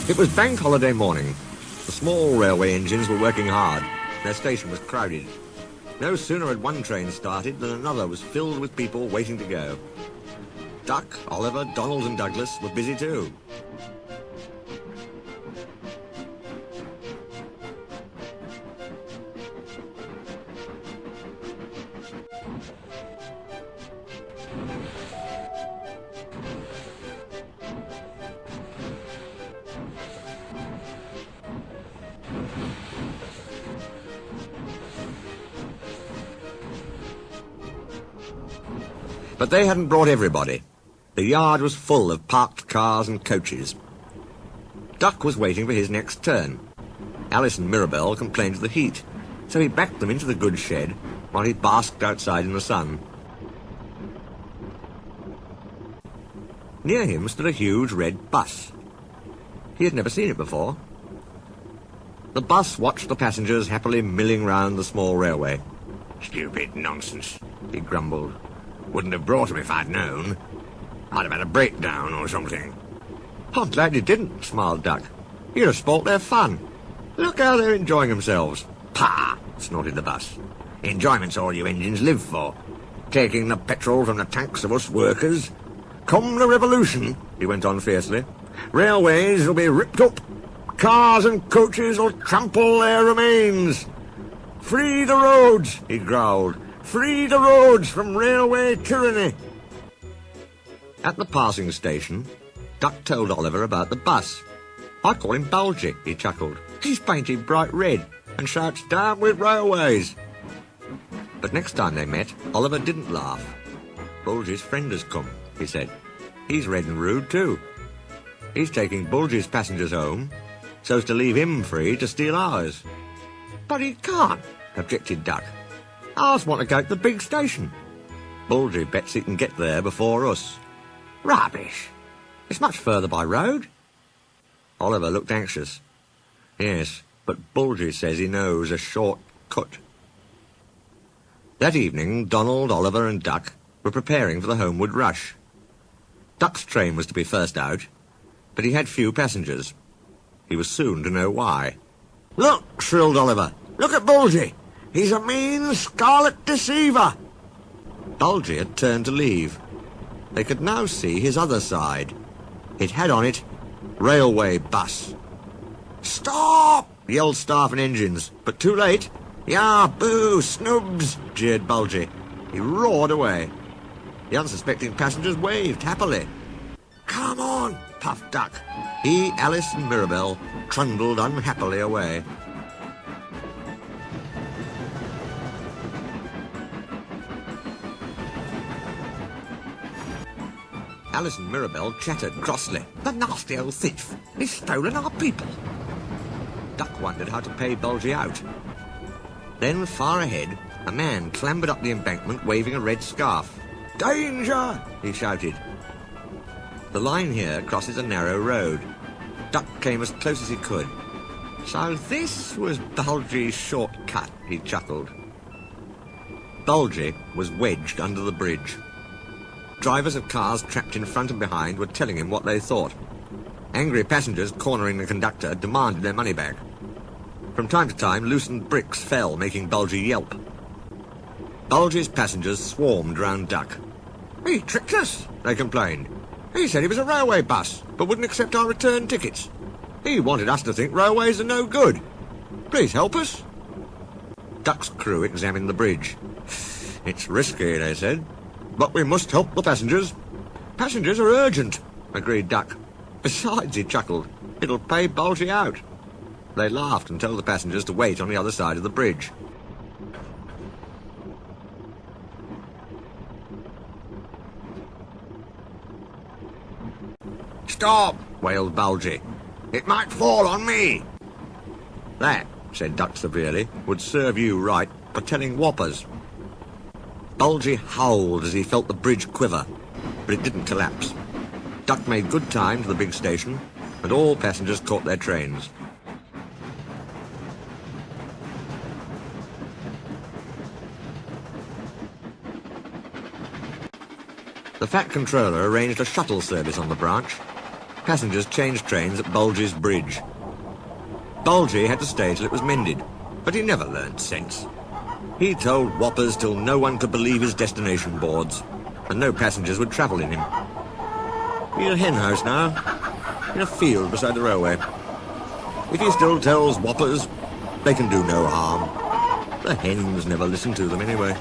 It was bank holiday morning. The small railway engines were working hard. Their station was crowded. No sooner had one train started than another was filled with people waiting to go. Duck, Oliver, Donald and Douglas were busy too. But they hadn't brought everybody. The yard was full of parked cars and coaches. Duck was waiting for his next turn. Alice and Mirabell complained of the heat, so he backed them into the goods shed while he basked outside in the sun. Near him stood a huge red bus. He had never seen it before. The bus watched the passengers happily milling round the small railway. "Stupid nonsense," he grumbled. "Wouldn't have brought him if I'd known. I'd have had a breakdown or something." "I'm glad you didn't," smiled Duck. "You'd have spoilt their fun. Look how they're enjoying themselves." "Pah!" snorted the bus. "Enjoyment's all you engines live for. Taking the petrol from the tanks of us workers. Come the revolution," he went on fiercely, "railways will be ripped up. Cars and coaches will trample their remains. Free the roads," he growled. "Free the roads from railway tyranny." At the passing station, Duck told Oliver about the bus. "I call him Bulgy," he chuckled. "He's painted bright red and shouts 'Down with railways.'" But next time they met, Oliver didn't laugh. "Bulgy's friend has come," he said. "He's red and rude too. He's taking Bulgy's passengers home so as to leave him free to steal ours." "But he can't," objected Duck. "Ours want to go to the big station." "Bulgy bets he can get there before us." "Rubbish. It's much further by road." Oliver looked anxious. "Yes, but Bulgy says he knows a short cut." That evening, Donald, Oliver and Duck were preparing for the homeward rush. Duck's train was to be first out, but he had few passengers. He was soon to know why. "Look," shrilled Oliver. "Look at Bulgy. He's a mean scarlet deceiver." Bulgy had turned to leave. They could now see his other side. It had on it, "Railway Bus." "Stop!" yelled staff and engines, but too late. "Yah, boo, snubs!" jeered Bulgy. He roared away. The unsuspecting passengers waved happily. "Come on," puffed Duck. He, Alice and Mirabell trundled unhappily away. Alice and Mirabell chattered crossly. "The nasty old thief! He's stolen our people!" Duck wondered how to pay Bulgy out. Then, far ahead, a man clambered up the embankment waving a red scarf. "Danger!" he shouted. The line here crosses a narrow road. Duck came as close as he could. So this was Bulgy's shortcut, he chuckled. Bulgy was wedged under the bridge. Drivers of cars trapped in front and behind were telling him what they thought. Angry passengers cornering the conductor demanded their money back. From time to time, loosened bricks fell, making Bulgy yelp. Bulgy's passengers swarmed round Duck. "He tricked us," they complained. "He said he was a railway bus, but wouldn't accept our return tickets. He wanted us to think railways are no good. Please help us." Duck's crew examined the bridge. "It's risky," they said, "but we must help the passengers." "Passengers are urgent," agreed Duck. "Besides," he chuckled, "it'll pay Bulgy out." They laughed and told the passengers to wait on the other side of the bridge. "Stop!" wailed Bulgy. "It might fall on me." "That," said Duck severely, "would serve you right for telling whoppers." Bulgy howled as he felt the bridge quiver, but it didn't collapse. Duck made good time to the big station, and all passengers caught their trains. The fat controller arranged a shuttle service on the branch. Passengers changed trains at Bulgy's bridge. Bulgy had to stay till it was mended, but he never learned sense. He told whoppers till no one could believe his destination boards, and no passengers would travel in him. He's a hen house now, in a field beside the railway. If he still tells whoppers, they can do no harm. The hens never listen to them anyway.